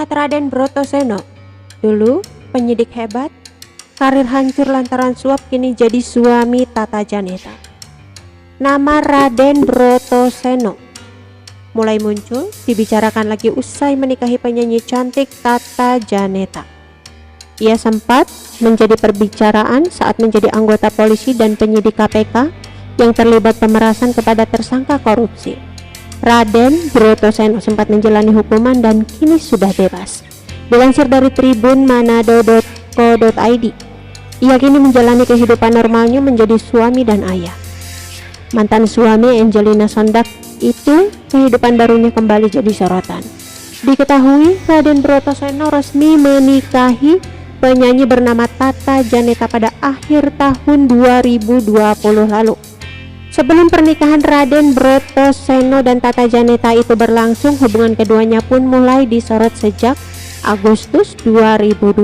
Muhammad Raden Brotoseno, dulu penyidik hebat, karir hancur lantaran suap, kini jadi suami Tata Janeta. Nama Raden Brotoseno mulai muncul, dibicarakan lagi usai menikahi penyanyi cantik Tata Janeta. Ia sempat menjadi perbicaraan saat menjadi anggota polisi dan penyidik KPK yang terlibat pemerasan kepada tersangka korupsi. Raden Brotoseno sempat menjalani hukuman dan kini sudah bebas. Dilansir dari Tribun Manado.co.id, ia kini menjalani kehidupan normalnya menjadi suami dan ayah. Mantan suami Angelina Sondak itu kehidupan barunya kembali jadi sorotan. Diketahui Raden Brotoseno resmi menikahi penyanyi bernama Tata Janeta pada akhir tahun 2020 lalu. Sebelum pernikahan Raden Brotoseno dan Tata Janeta itu berlangsung, hubungan keduanya pun mulai disorot sejak Agustus 2020.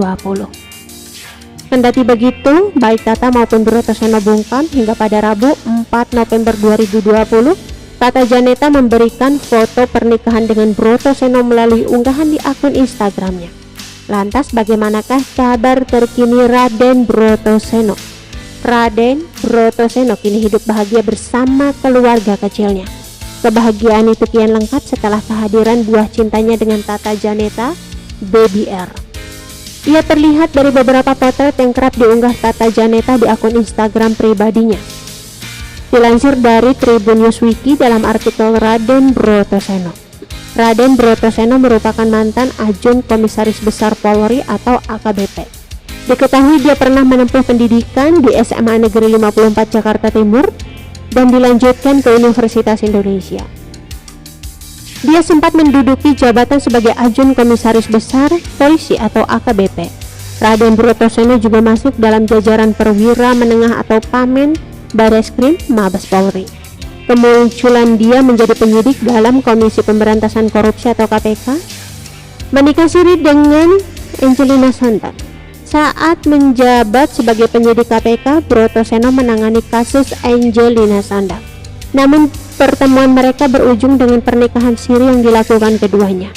Kendati begitu, baik Tata maupun Brotoseno bungkam hingga pada Rabu 4 November 2020, Tata Janeta memberikan foto pernikahan dengan Brotoseno melalui unggahan di akun Instagramnya. Lantas bagaimanakah kabar terkini Raden Brotoseno? Raden Brotoseno kini hidup bahagia bersama keluarga kecilnya. Kebahagiaan itu kian lengkap setelah kehadiran buah cintanya dengan Tata Janeta, Baby R. Ia terlihat dari beberapa potret yang kerap diunggah Tata Janeta di akun Instagram pribadinya. Dilansir dari Tribun Newswiki dalam artikel Raden Brotoseno. Raden Brotoseno merupakan mantan Ajun Komisaris Besar Polri atau AKBP. Diketahui dia pernah menempuh pendidikan di SMA Negeri 54 Jakarta Timur dan dilanjutkan ke Universitas Indonesia. Dia sempat menduduki jabatan sebagai Ajun Komisaris Besar Polisi atau AKBP. Raden Brotoseno juga masuk dalam jajaran perwira menengah atau Pamen Bareskrim Mabes Polri. Kemunculan dia menjadi penyidik dalam Komisi Pemberantasan Korupsi atau KPK, menikah siri dengan Angelina Sondak. Saat menjabat sebagai penyidik KPK, Brotoseno menangani kasus Angelina Sondak. Namun pertemuan mereka berujung dengan pernikahan siri yang dilakukan keduanya.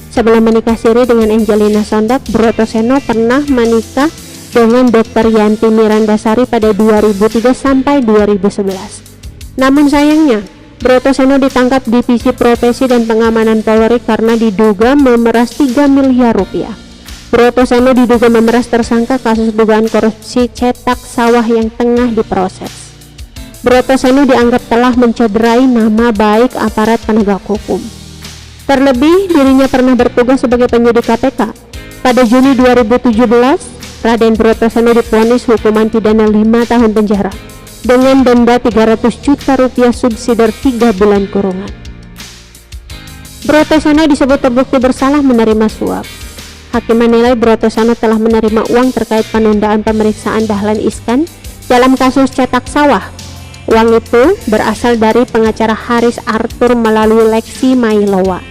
Sebelum menikah siri dengan Angelina Sondak, Brotoseno pernah menikah dengan Dr. Yanti Mirandasari pada 2003 sampai 2011. Namun sayangnya, Brotoseno ditangkap Divisi Profesi dan Pengamanan Polri karena diduga memeras 3 miliar rupiah. Brotoseno diduga memeras tersangka kasus dugaan korupsi cetak sawah yang tengah diproses. Brotoseno dianggap telah mencederai nama baik aparat penegak hukum. Terlebih, dirinya pernah bertugas sebagai penyidik KPK. Pada Juni 2017, Raden Brotoseno divonis hukuman pidana 5 tahun penjara dengan denda 300 juta rupiah subsidi 3 bulan kurungan. Brotoseno disebut terbukti bersalah menerima suap. Hakim menilai Brotoseno telah menerima uang terkait penundaan pemeriksaan Dahlan Iskan dalam kasus cetak sawah. Uang itu berasal dari pengacara Haris Arthur melalui Leksi Mailowa.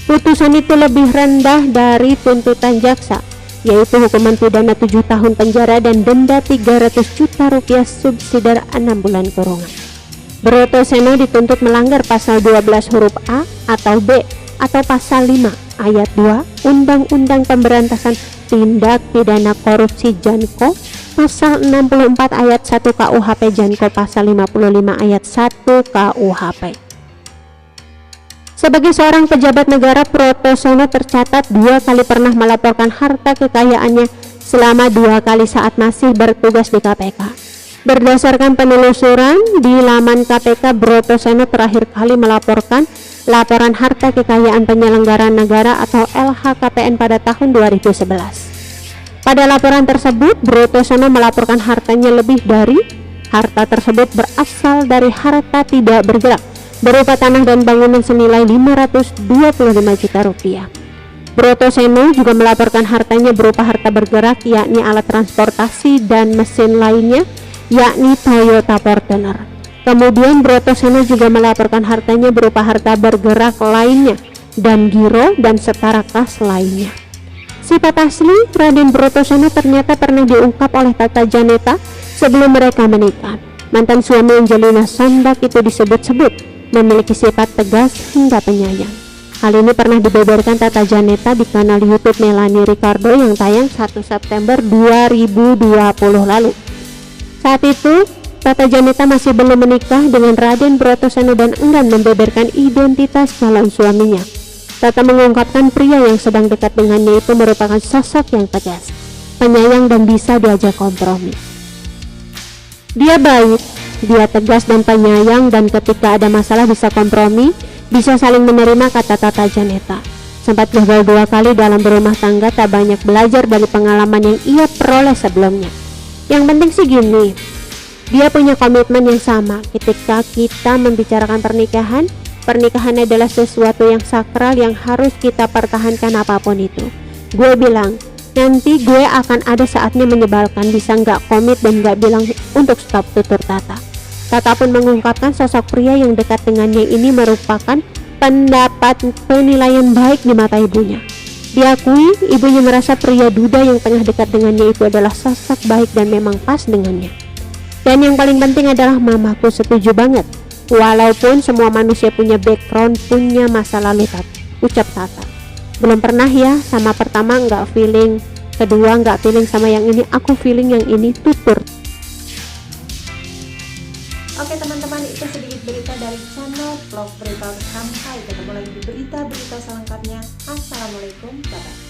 Putusan itu lebih rendah dari tuntutan jaksa, yaitu hukuman pidana 7 tahun penjara dan denda 300 juta rupiah subsidi 6 bulan kurungan. Brotoseno dituntut melanggar pasal 12 huruf A atau B atau pasal 5 ayat 2 Undang-Undang Pemberantasan Tindak Pidana Korupsi Janko, pasal 64 ayat 1 KUHP Janko, pasal 55 ayat 1 KUHP. Sebagai seorang pejabat negara, Brotoseno tercatat 2 kali pernah melaporkan harta kekayaannya selama 2 kali saat masih bertugas di KPK. Berdasarkan penelusuran di laman KPK, Brotoseno terakhir kali melaporkan laporan harta kekayaan penyelenggara negara atau LHKPN pada tahun 2011. Pada laporan tersebut, Brotoseno melaporkan hartanya lebih dari harta tersebut berasal dari harta tidak bergerak berupa tanah dan bangunan senilai 525 juta rupiah. Brotoseno juga melaporkan hartanya berupa harta bergerak, yakni alat transportasi dan mesin lainnya, yakni Toyota Fortuner. Kemudian Brotoseno juga melaporkan hartanya berupa harta bergerak lainnya dan giro dan setara kas lainnya. Sifat asli Raden Brotoseno ternyata pernah diungkap oleh Tata Janeta sebelum mereka menikah. Mantan suami Angelina Sondak itu disebut-sebut memiliki sifat tegas hingga penyayang. Hal ini pernah dibeberkan Tata Janeta di kanal YouTube Melanie Ricardo yang tayang 1 September 2020 lalu. Saat itu, Tata Janeta masih belum menikah dengan Raden Brotoseno dan enggan membeberkan identitas calon suaminya. Tata mengungkapkan pria yang sedang dekat dengannya itu merupakan sosok yang tegas, penyayang dan bisa diajak kompromi. Dia baik, dia tegas dan penyayang, dan ketika ada masalah bisa kompromi, bisa saling menerima, kata Tata Janeta. Sempat gagal 2 kali dalam berumah tangga, tak banyak belajar dari pengalaman yang ia peroleh sebelumnya. Yang penting sih gini, dia punya komitmen yang sama. Ketika kita membicarakan pernikahan, pernikahan adalah sesuatu yang sakral yang harus kita pertahankan apapun itu. Gue bilang, nanti gue akan ada saatnya menyebalkan, bisa nggak komit dan nggak bilang untuk stop, tutur Tata. Tata pun mengungkapkan sosok pria yang dekat dengannya ini merupakan pendapat penilaian baik di mata ibunya. Diakui, ibunya merasa pria duda yang tengah dekat dengannya itu adalah sosok baik dan memang pas dengannya. Dan yang paling penting adalah mamaku setuju banget. Walaupun semua manusia punya background, punya masa lalu, ucap Tata. Belum pernah ya, sama pertama nggak feeling, kedua nggak feeling sama yang ini, aku feeling yang ini, tutur. Oke teman-teman, itu sedikit berita dari channel vlog berita. Sampai ketemu lagi di berita-berita selengkapnya. Assalamualaikum, bye-bye.